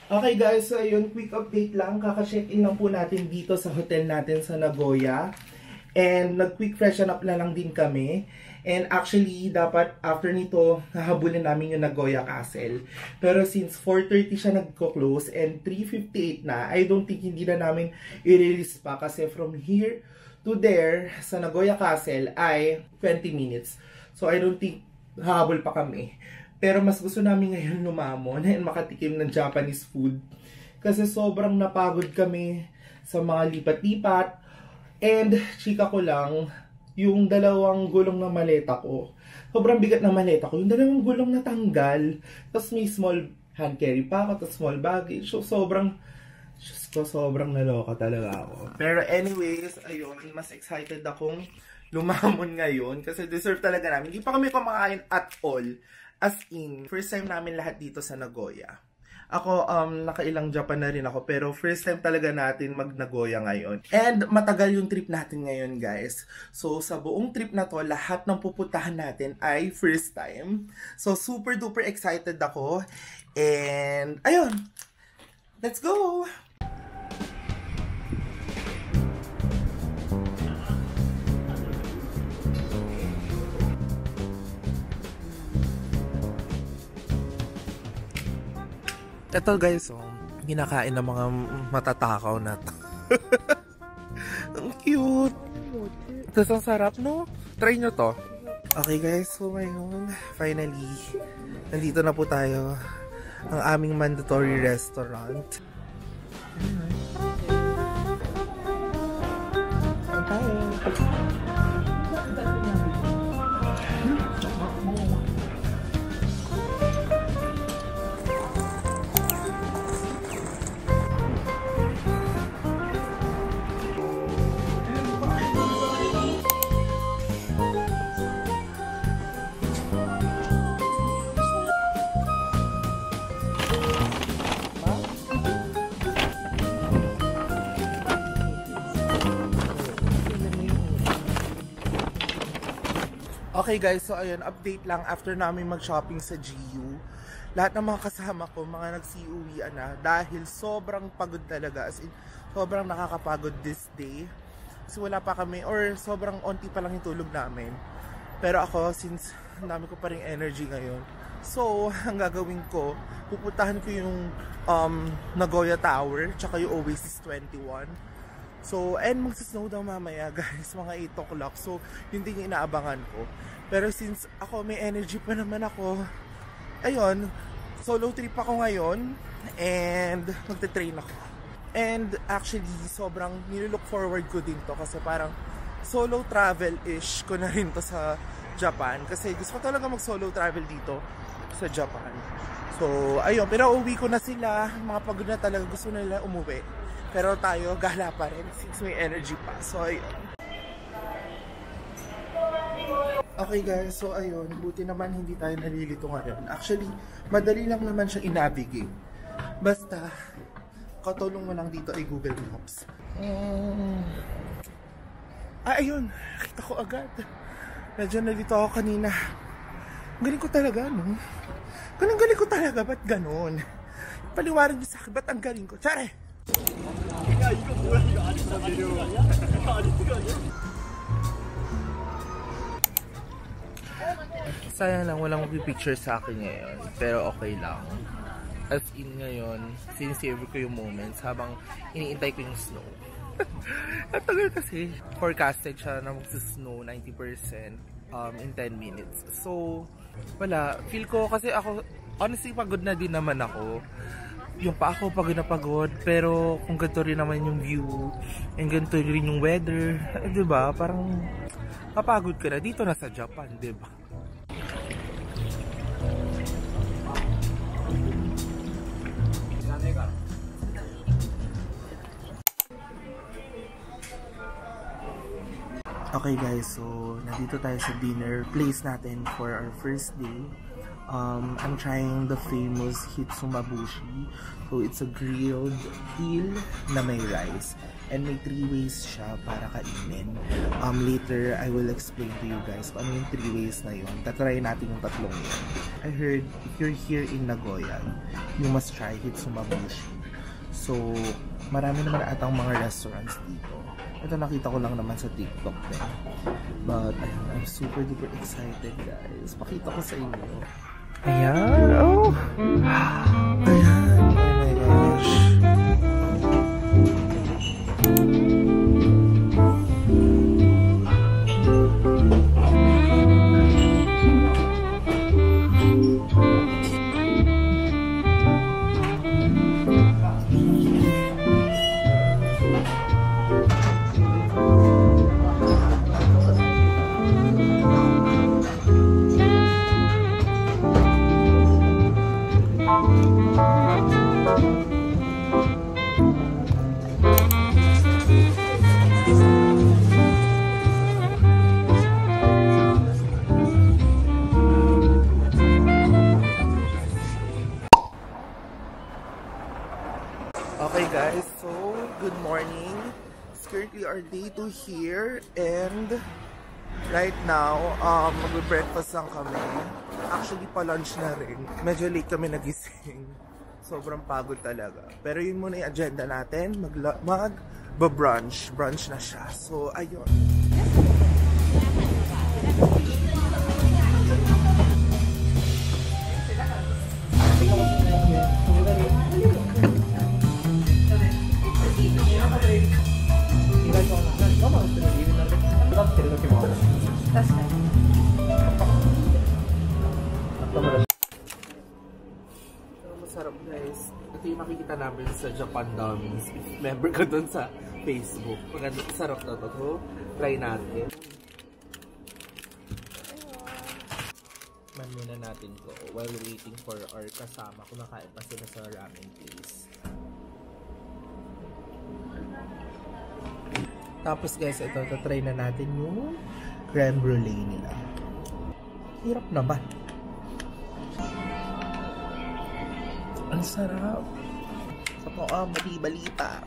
Okay guys, so ayun, quick update lang. Kaka-check-in lang po natin dito sa hotel natin sa Nagoya. And nag-quick freshen up na lang din kami. And actually, dapat after nito, hahabulin namin yung Nagoya Castle. Pero since 4:30 siya nagko-close and 3:58 na, I don't think hindi na namin i-release pa. Kasi from here to there, sa Nagoya Castle ay 20 minutes. So I don't think hahabol pa kami. Pero mas gusto namin ngayon lumamon and makatikim ng Japanese food. Kasi sobrang napagod kami sa mga lipat-lipat. And chika ko lang, yung dalawang gulong na maleta ko. Sobrang bigat na maleta ko. Yung dalawang gulong natanggal. Tapos may small hand carry pa ako, tapos small baggage. So sobrang naloka talaga ako. Pero anyways, ayun, mas excited akong lumamon ngayon. Kasi deserve talaga namin. Hindi pa kami kumakain at all. As in, first time namin lahat dito sa Nagoya. Ako, nakailang Japan na rin ako, pero first time talaga natin mag-Nagoya ngayon. And matagal yung trip natin ngayon, guys. So, sa buong trip na to, lahat ng pupuntahan natin ay first time. So, super duper excited ako. And, ayun! Let's go! Ito guys, ginakain ng mga matatakaw na to. Ang cute! Tapos ang sarap, no? Try nyo to. Okay guys, so ngayon, finally, nandito na po tayo. Ang aming mandatory restaurant. Okay guys, so ayun, update lang after namin mag-shopping sa GU. Lahat ng mga kasama ko, mga nagsiuwian na dahil sobrang pagod talaga. As in, sobrang nakakapagod this day. Kasi wala pa kami, or sobrang onti pa lang yung tulog namin. Pero ako, since dami ko pa rin energy ngayon, so, ang gagawin ko, pupuntahan ko yung Nagoya Tower, tsaka yung Oasis 21. So, and magsasnow daw mamaya guys, mga 8 o'clock. So, yun din yung inaabangan ko. Pero since ako may energy pa naman ako, ayun, solo trip ako ngayon. And magte-train ako. And actually, sobrang nilook forward ko din to. Kasi parang solo travel-ish ko na rin to sa Japan. Kasi gusto ko talaga mag-solo travel dito sa Japan. So, ayun, pero uwi ko na sila. Mga pagod na talaga, gusto nila umuwi. Pero tayo, gala pa rin since may energy pa. So, ayun. Okay guys, so ayun. Buti naman hindi tayo nalilito ngayon. Actually, madali lang naman siya i-navigate. Basta, katulong mo lang dito ay Google Maps. Ayun. Nakita ko agad. Medyo nalito ako kanina. Galing ko talaga, no? Galing ko talaga. Ba't ganon? Paliwanag niyo sa akin, ba't ang galing ko? Tsare! Sayang lang, walang picture sa akin ngayon. Pero okay lang. As in ngayon, sinisave ko yung moments habang iniintay ko yung snow. At tagal kasi, forecasted siya na magsa-snow 90% in 10 minutes. So, wala. Feel ko kasi ako, honestly, pagod na din naman ako. Yung pa ako pagod na pagod, pero kung ganito rin naman yung view, and ganito rin yung weather, diba? Parang mapagod ka na dito na sa Japan, diba? Okay guys, so nandito tayo sa dinner place natin for our first day. I'm trying the famous hitsumabushi. So it's a grilled eel na may rice. And may 3 ways siya para kainin. Later, I will explain to you guys kung ano yung 3 ways na yun. Tatry natin yung tatlong yun. I heard, if you're here in Nagoya, you must try Hitsumabushi. So, marami naman atang mga restaurants dito. Ito nakita ko lang naman sa TikTok din. But, ayun, I'm super duper excited guys. Pakita ko sa inyo. Ayan, oh! Ayan, oh my gosh. Okay guys, so good morning. It's currently our day 2 here and right now, magbe-breakfast lang kami. Actually pa-lunch na rin. Medyo late kami nagising. Sobrang pagod talaga. Pero yun muna yung agenda natin. Mag-brunch. Brunch na siya. So ayun. Masarap guys. Ito yung makikita namin sa Japan Dummies. Member ka dun sa Facebook. Maganda, sarap na ito. So, try natin. Man muna natin to while waiting for our kasama. Kumakain pa sila sa ramen place. Tapos guys, ito, try na natin yung creme brulee nila. Hirap naman. Ang sarap. Sa po, mali-balita.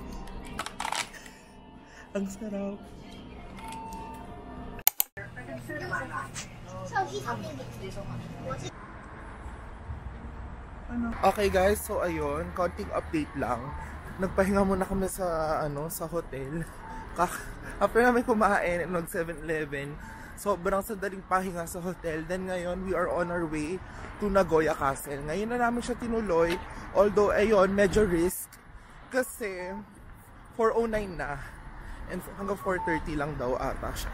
Ang sarap. Okay guys, so ayun, konting update lang. Nagpahinga muna kami sa sa hotel. After namin kumain, nag 7-Eleven, sobrang sadaling pahinga sa hotel. Then ngayon, we are on our way to Nagoya Castle. Ngayon na namin siya tinuloy. Although, ayun, medyo risk. Kasi, 4:09 na. And hanggang 4:30 lang daw ata siya.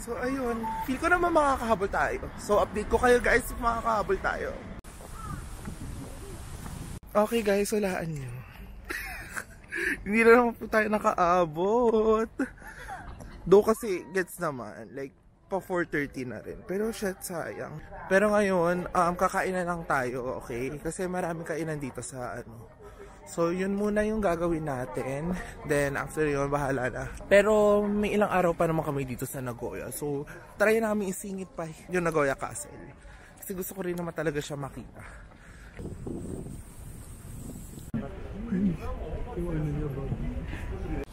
So, ayun. Feel ko naman makakahabol tayo. So, update ko kayo guys if makakahabol tayo. Okay guys, walaan nyo. Hindi na naman po tayo nakaabot. Do kasi gets naman, like pa 4:30 na rin. Pero shit, sayang. Pero ngayon, kakain na lang tayo, okay? Kasi maraming kainan dito sa So, yun muna yung gagawin natin. Then, after yun, bahala na. Pero, may ilang araw pa naman kami dito sa Nagoya. So, try namin isingit pa yung Nagoya Castle. Kasi gusto ko rin naman talaga siya makita.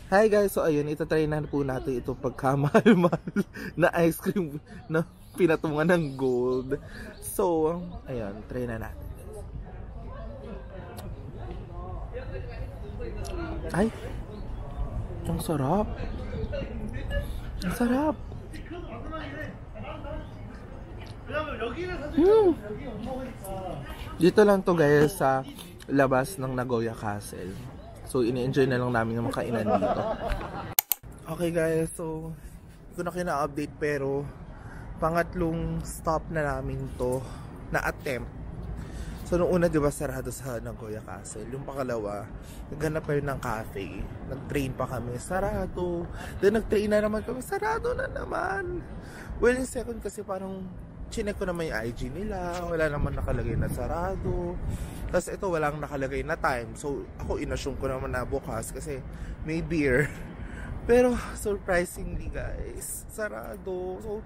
Hi guys, so ayun, itatry na po natin ito pagkamahal-mahal na ice cream na pinatungan ng gold. So, ayun, try na natin. Ay, ang sarap. Ang sarap. Dito lang to guys sa labas ng Nagoya Castle. So, ini-enjoy na lang namin yung makainan dito. Okay guys, so hindi ko na kina-update pero pangatlong stop na namin to na attempt. So, nung una diba sarado sa Nagoya Castle. Yung pangalawa, naghanap pa yun ng cafe. Nag-train pa kami, sarado. Then nag-train na naman kami, sarado na naman. Well, yung second kasi parang chinek ko naman yung IG nila. Wala naman nakalagay na sarado. Tapos ito walang nakalagay na time. So ako inassume ko naman na bukas kasi may beer. Pero surprisingly guys, sarado. So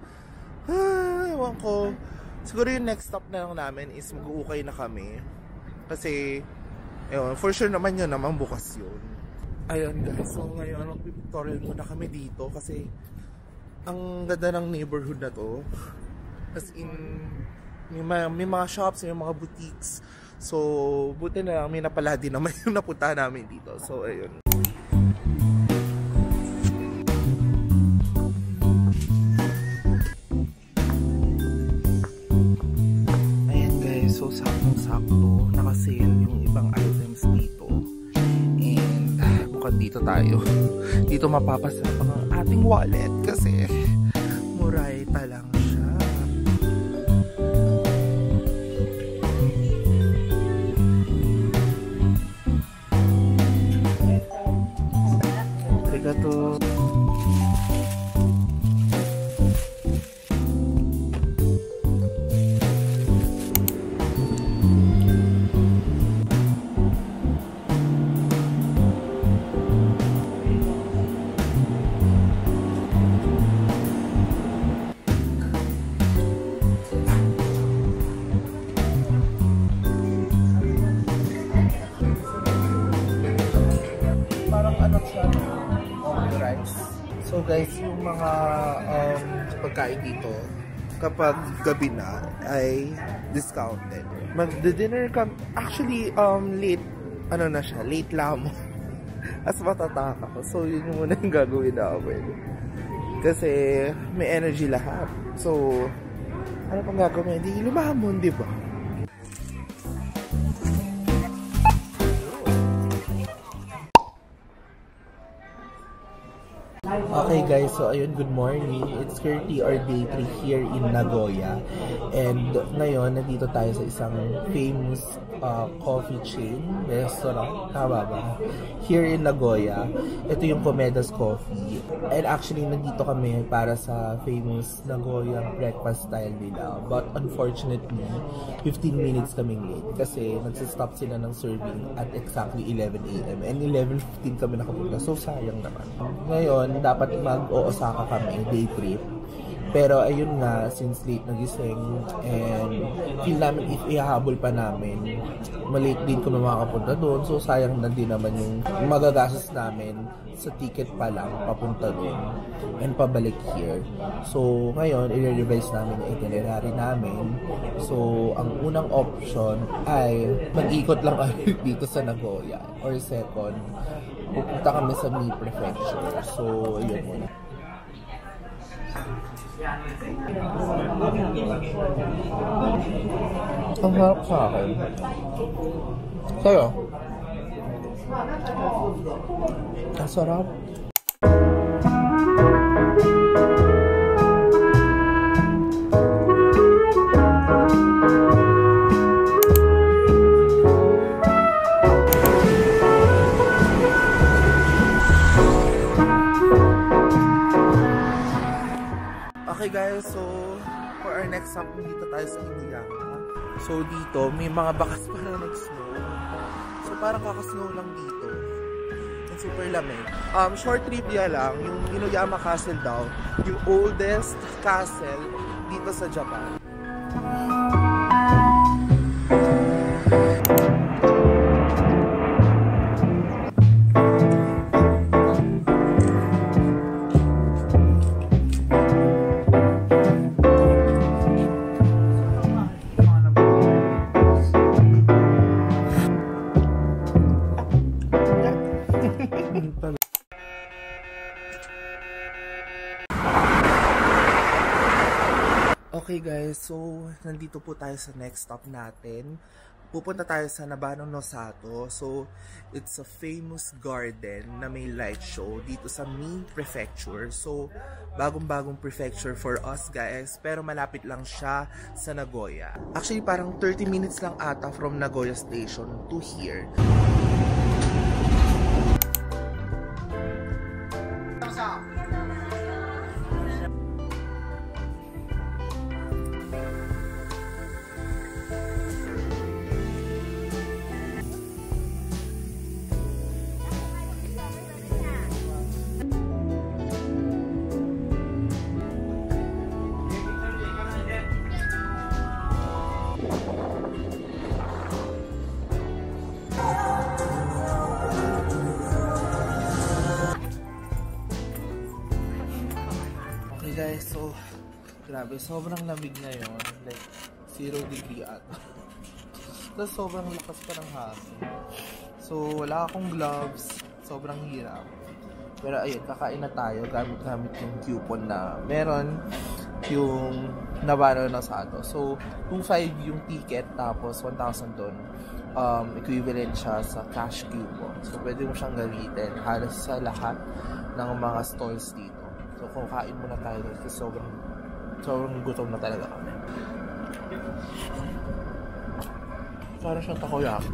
ewan ko. Siguro yung next stop na lang namin is mag-uukay na kami. Kasi ewan, for sure naman yun naman bukas yun. Ayun guys, so ngayon mag-pictorial muna kami dito kasi ang ganda ng neighborhood na to. As in, may mga shops, may mga boutiques. So, buti na lang, may napala din naman yung napunta namin dito. So, ayun. Ayan guys, so saktong-sakto, nakasale yung ibang items dito. Dito tayo. Dito mapapasarap ang ating wallet kasi murayta lang siya. Arigato. So guys, yung mga pagkain dito kapag gabi na ay discounted. Mag-dinner kami, actually late, ano na siya, late lamang. As matataka ko. So yun yung muna yung gagawin namin. Kasi may energy lahat. So ano pang gagawin? Hindi lumamon, di ba? Okay guys, so ayun, good morning. It's currently our day 3 here in Nagoya. And ngayon, nandito tayo sa isang famous coffee chain, restaurant, tama ba? Here in Nagoya. Ito yung Komeda's Coffee. And actually, nandito kami para sa famous Nagoya breakfast style nila. But unfortunately, 15 minutes kaming late. Kasi nagsistop sila ng serving at exactly 11 AM. And 11:15 kami nakapunta. So sayang naman. Ngayon, dapat mag-Osaka kami, day trip. Pero ayun nga, since late nagising and feel namin if ihahabol pa namin, malate din kami makakapunta doon. So sayang na din naman yung magagastos namin sa ticket pa lang papunta doon and pabalik here. So ngayon, i-revise namin yung itinerary namin. So ang unang option ay mag-ikot lang kami dito sa Nagoya. Or second, pupunta kami sa Mie Prefecture. So ayun muna. Ang harap sa akin. Sa'yo? Ang sarap. Okay guys, so for our next stop, dito tayo sa Inuyama. So dito, may mga bakas pa na nag-snow. So parang kakasnow lang dito. And super lamig. Short trivia lang, yung Inuyama Castle daw, yung oldest castle dito sa Japan. Okay guys, so nandito po tayo sa next stop natin. Pupunta tayo sa Nabano Nosato. So it's a famous garden na may light show dito sa Mie Prefecture. So bagong-bagong prefecture for us guys, pero malapit lang siya sa Nagoya. Actually parang 30 minutes lang ata from Nagoya Station to here. Grabe, sobrang lamig ngayon. Like, 0 degree ata. Tapos sobrang lakas pa ng hangin. So, wala akong gloves. Sobrang hirap. Pero ayun, kakain na tayo. Gamit-gamit yung coupon na meron. Yung nabano na sa ato. So, kung 5 yung ticket, tapos 1,000 doon. Equivalent siya sa cash coupon. So, pwede mo siyang gamitin halos sa lahat ng mga stalls dito. So, kung kain muna tayo kasi sobrang gutom na talaga kami. Parang siyang takoyaki.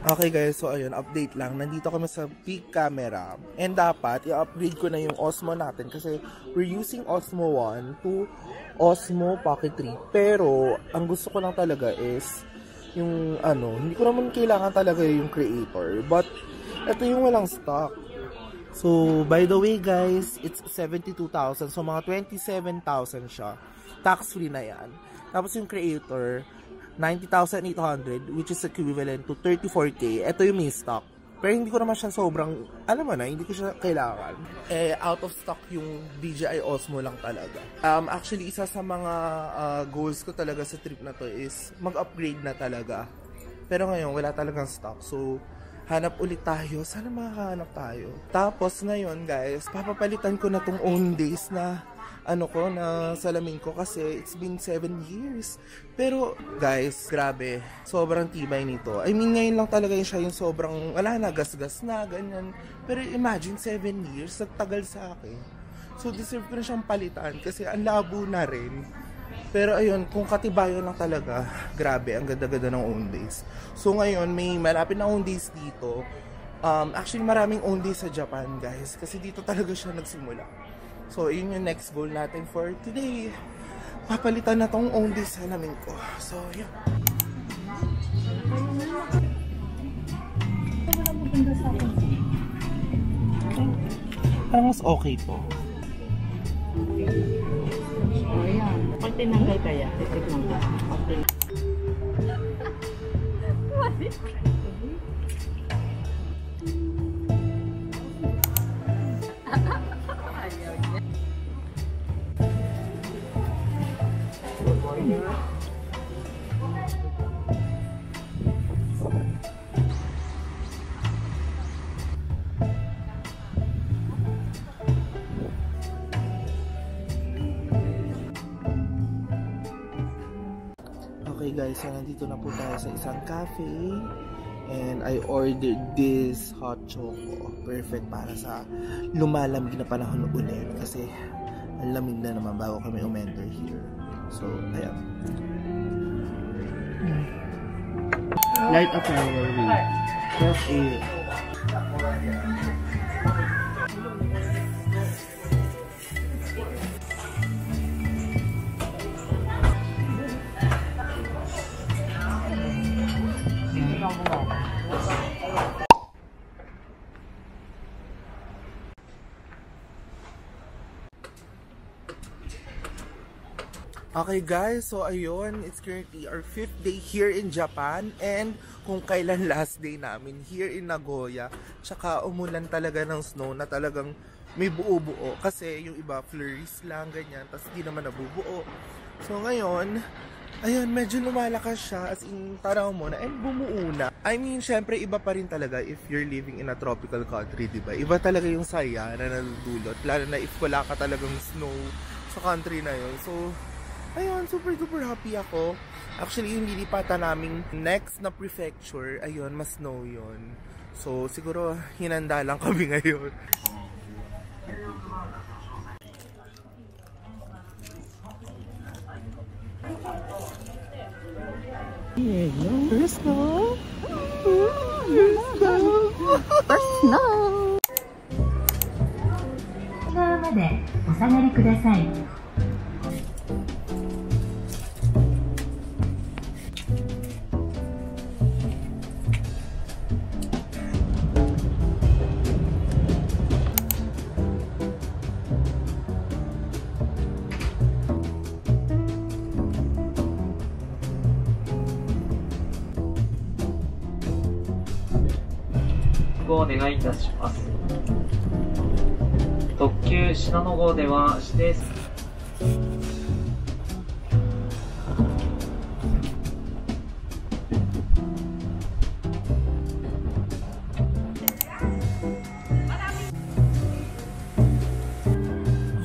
Okay guys, so ayun, update lang. Nandito kami sa peak camera. And dapat, i-upgrade ko na yung Osmo natin kasi we're using Osmo 1 to Osmo Pocket 3. Pero, ang gusto ko lang talaga is yung hindi ko naman kailangan talaga yung creator. But, ito yung walang stock. So, by the way guys, it's 72,000. So, mga 27,000 siya. Tax-free na yan. Tapos yung creator, 90,800 which is equivalent to 34K. Ito yung may stock. Pero hindi ko naman siya sobrang, alam mo na, hindi ko siya kailangan. Out of stock yung DJI Osmo lang talaga. Actually, isa sa mga goals ko talaga sa trip na to is mag-upgrade na talaga. Pero ngayon, wala talagang stock. So, hanap ulit tayo. Sana makakahanap tayo. Tapos ngayon, guys, papapalitan ko na tong Owndays na na salamin ko kasi it's been 7 years. Pero guys, grabe, sobrang tibay nito. I mean, ngayon lang talaga siya yung sobrang, wala na, gasgas na, ganyan. Pero imagine, 7 years, nagtagal sa akin. So deserve ko na siyang palitan kasi ang labo na rin. Pero ayun, kung katibayan lang talaga, grabe, ang ganda-ganda ng Owndays. So ngayon, may malapit na Owndays dito. Actually, maraming Owndays sa Japan, guys. Kasi dito talaga siya nagsimula. So, yun yung next goal natin for today. Papalitan na tong Owndays salamin ko. So, yun. Parang mas okay to. O, yan. Pag tinanggal kaya, titignan ka. Okay guys, so nandito na po tayo sa isang cafe and I ordered this hot choco. Perfect para sa lumalamig na panahon ulit kasi ang lamig na naman bago kami umenter here. So, ayan. Light a flower with fresh air. Okay guys, so ayun, it's currently our 5th day here in Japan and kung kailan last day namin here in Nagoya. Tsaka umulan talaga ng snow na talagang may buo-buo kasi yung iba flurries lang ganyan, tapos di naman nabubuo. So ngayon, ayun, medyo lumalakas siya as in taraw mo na and bumuo na. I mean, syempre iba pa rin talaga if you're living in a tropical country, diba? Iba talaga yung saya na nadudulot, lalo na if wala ka talagang snow sa country na yun. So ayun, super duper happy ako. Actually, yung lilipatan naming next na prefecture, ayun, mas snow yun. So, siguro, hinanda lang kami ngayon. There's snow. There's snow. There's snow. 側までお下がりください。をお願いいたします。特急信濃号では指定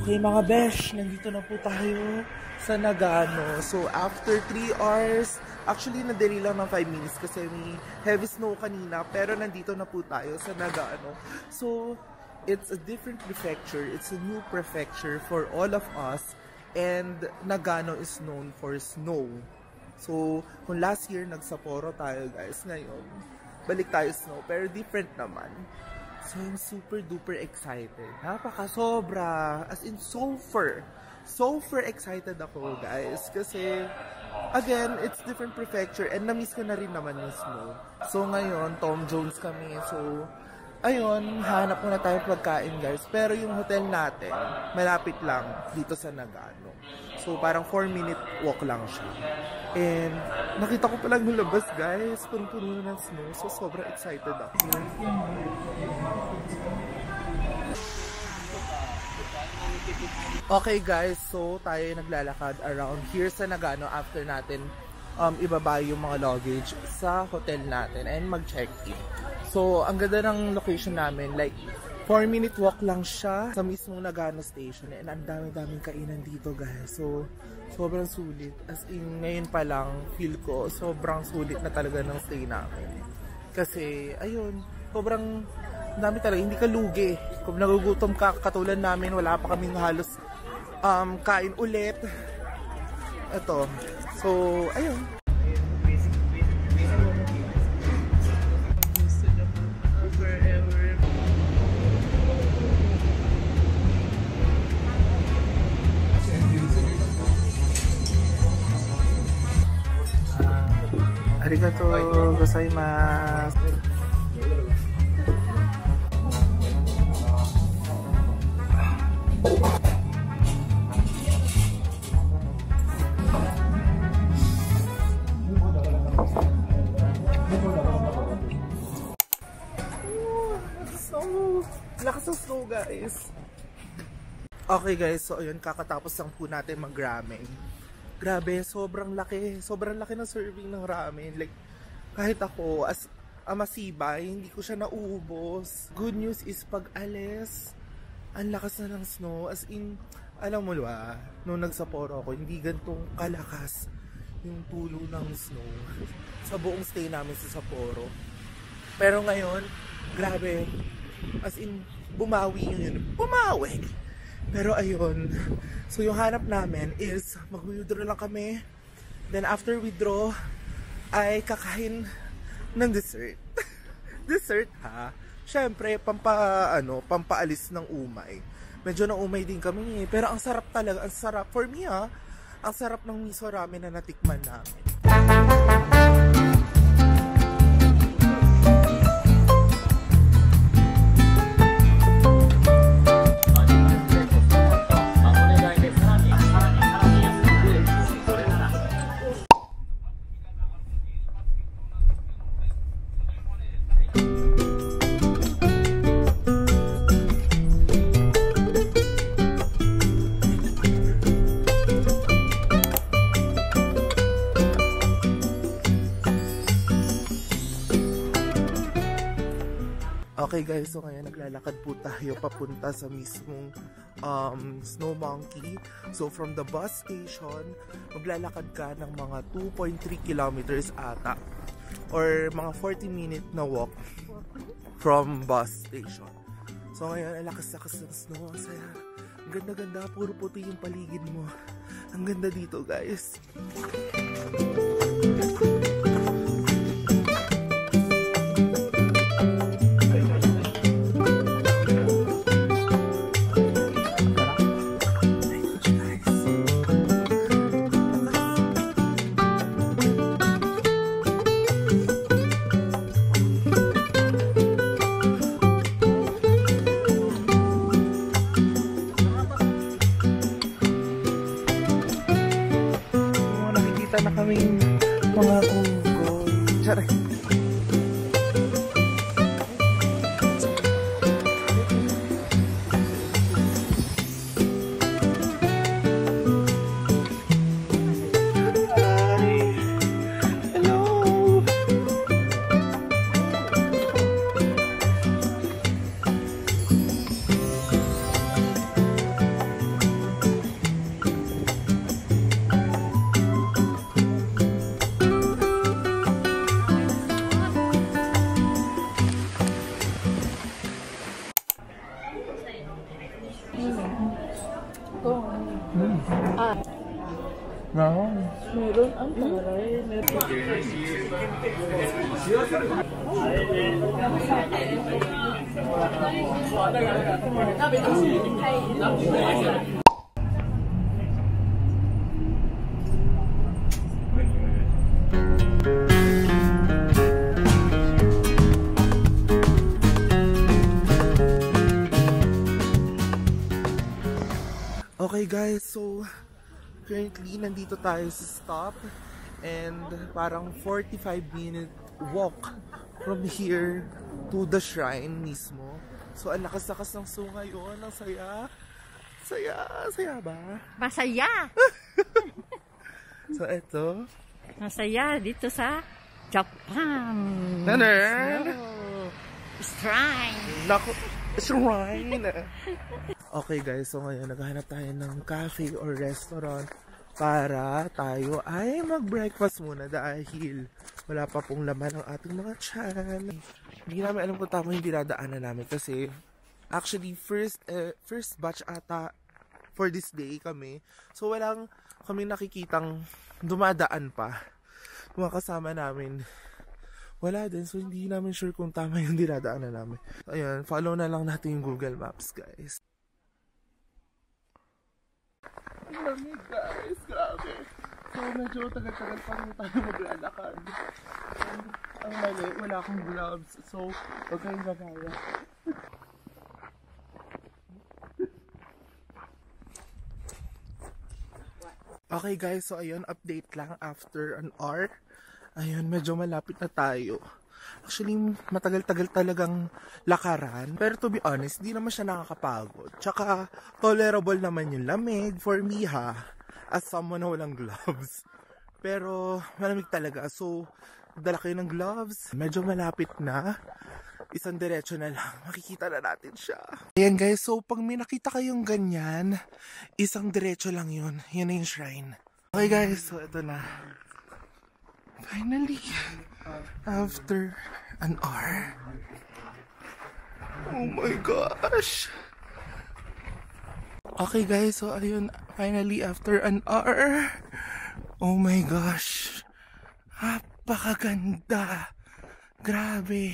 Okay mga besh, nandito na po tayo sa Nagano. So after 3 hours, actually nadali lang ng 5 minutes kasi may heavy snow kanina, pero nandito na po tayo sa Nagano. So it's a different prefecture, it's a new prefecture for all of us, and Nagano is known for snow. So kung last year nag-Sapporo tayo guys, ngayon balik tayo snow, pero different naman. So, I'm super duper excited. Napaka-sobra. As in, super excited ako, guys. Kasi, again, it's different prefecture and na-miss ko na rin naman yung snow. So, ngayon, Tom Jones kami. So, ayun, hanap muna tayo pagkain, guys. Pero yung hotel natin, malapit lang dito sa Nagano. So, parang 4-minute walk lang siya. And, nakita ko palang yung labas, guys. Punong-puno na ng snow. So, sobrang excited ako. Okay, guys. So, tayo naglalakad around here sa Nagano after natin ibaba yung mga luggage sa hotel natin and mag-check-in. So, ang ganda ng location namin. Like, 4-minute walk lang siya sa mismong Nagano station. And ang dami-daming kainan dito, guys. So, sobrang sulit. As in, ngayon pa lang, feel ko, sobrang sulit na talaga ng stay namin. Kasi, ayun, sobrang dami talaga. Hindi ka lugi. Kung nagugutom ka, katulad namin, wala pa kaming halos kain ulit. Ito. So, ayun. Arigato gozaimasu. Lakas ng snow, guys. Okay, guys. So, ayun, kakatapos lang po natin mag-ramen. Grabe, sobrang laki. Sobrang laki ng serving ng ramen. Like, kahit ako, as amasibay, hindi ko siya nauubos. Good news is, pag alis, ang lakas na ng snow. As in, alam mo ba, nung nag-Sapporo ako, hindi gantong kalakas yung tulo ng snow sa buong stay namin sa Sapporo. Pero ngayon, grabe. As in, bumawi yun. Bumawi! Pero ayun, so yung hanap namin is mag-withdraw lang kami. Then after withdraw, ay kakain ng dessert. Dessert ha? Syempre, pampaalis ng umay. Medyo na umay din kami, pero ang sarap talaga. Ang sarap, for me ha, ang sarap ng miso ramen na natikman namin. Okay guys, so ngayon naglalakad po tayo papunta sa mismong Snow Monkey. So from the bus station, maglalakad ka ng mga 2.3 kilometers ata. Or mga 40-minute na walk from bus station. So ngayon, ang lakas-lakas ng snow. Ang saya. Ang ganda-ganda. Puro puti yung paligid mo. Ang ganda dito guys. Na kaming mga Okay guys, so currently nandito tayo sa stop and parang 45-minute walk from here to the shrine mismo. So ang lakas-lakas ng so ngayon, ang saya. Saya ba? Masaya! So eto. Masaya dito sa Japan. Nanan! Shrine! Naku, shrine! Okay guys, so ngayon naghahanap tayo ng cafe or restaurant para tayo ay mag-breakfast muna dahil wala pa pong laman ang ating mga tiyan. Hindi namin alam kung tama yung dinadaanan namin kasi actually first batch ata for this day kami. So walang kami nakikitang dumadaan pa. Mga kasama namin wala din, so hindi namin sure kung tama yung dinadaanan namin. Ayun, follow na lang natin yung Google Maps guys. Lamig guys, grabe. So medyo tagal-tagal pa rin tayo maglalakad. Ang mali, wala akong gloves. So, huwag kayong gagaya. Okay guys, so ayun, update lang after an hour. Ayun, medyo malapit na tayo. Actually, matagal-tagal talagang lakaran. Pero to be honest, di naman siya nakakapagod. Tsaka, tolerable naman yung lamig for me ha. As someone na walang gloves. Pero, malamig talaga. So, dala kayo ng gloves. Medyo malapit na. Isang diretso na lang. Makikita na natin siya. Ayan guys, so pag may nakita kayong ganyan, isang diretso lang yun. Yan na yung shrine. Okay guys, so ito na. Finally. After an hour. Oh my gosh. Okay guys, so ayun, finally after an hour. Oh my gosh. Napakaganda. Grabe.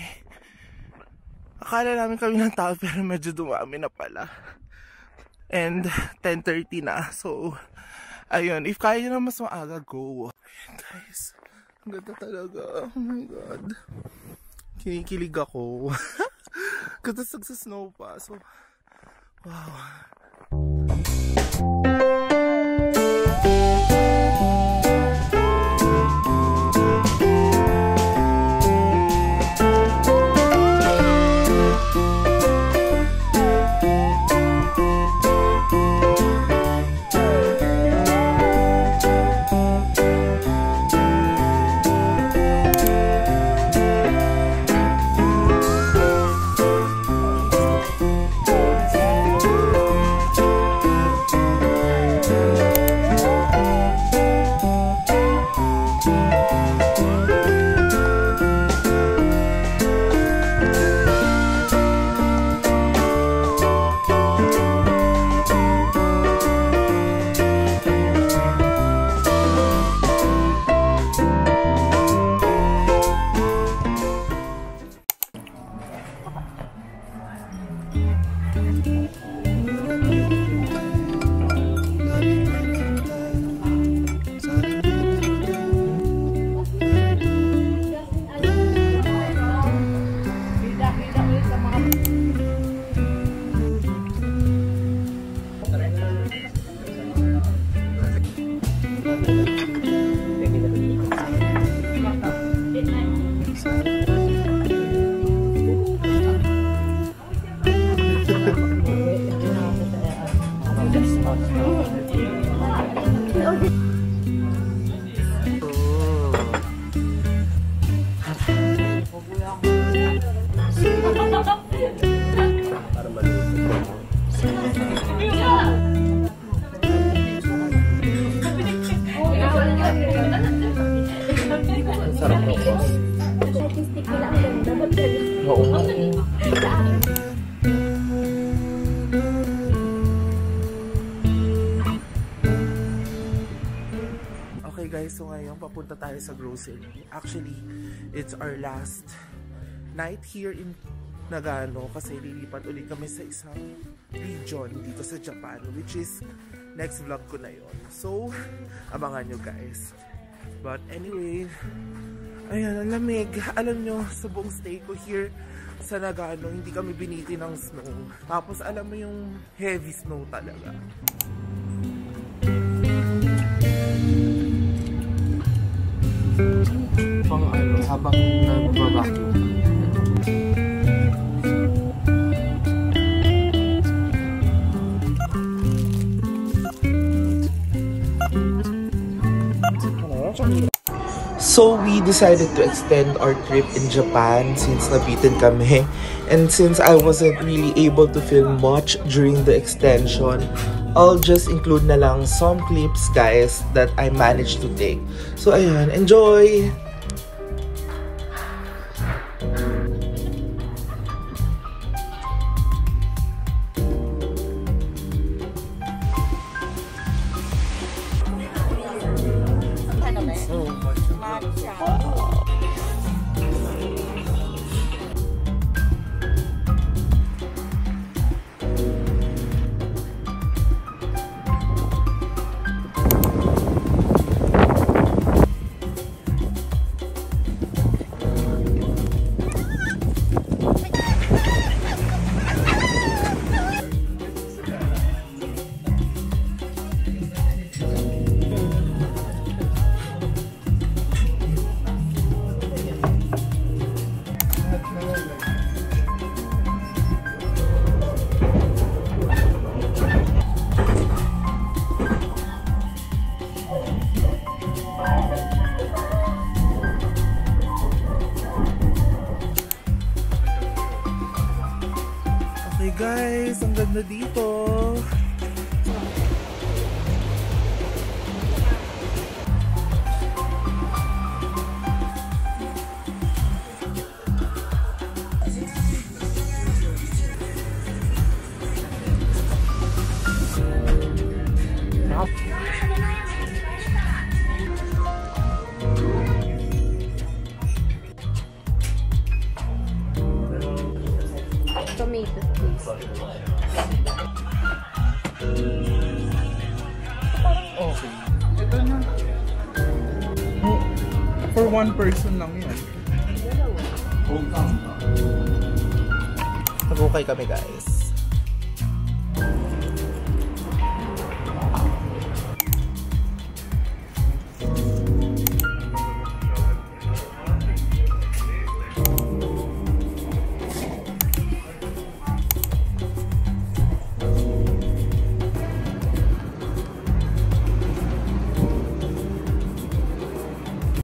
Akala namin kami ng tao pero medyo dumami na pala. And 10:30 na. So, ayun, if kaya nyo na mas maaga, go. Ayun guys. Ang ganda talaga. Oh my God. Kinikilig ako. Kasi nagsasnow pa. So, wow. Sarap ng sauce. Oo nga. Okay guys, so ngayon ngayon papunta tayo sa grocery. Actually, it's our last night here in Nagano kasi lilipat ulit kami sa isang region dito sa Japan, which is next vlog ko na yon. So, abangan nyo guys. But anyway, ayan, ang lamig. Alam nyo, sa buong stay ko here sa Nagano, hindi kami biniti ng snow. Tapos alam mo yung heavy snow talaga. Pang ano, habang nag-vacuum. So we decided to extend our trip in Japan since nabitin kami, and since I wasn't really able to film much during the extension, I'll just include na lang some clips guys that I managed to take. So ayan, enjoy! Okay guys, ang ganda dito. Tomatoes, please. Okay. Ito na. For one person lang yan. Nag-okay kami guys.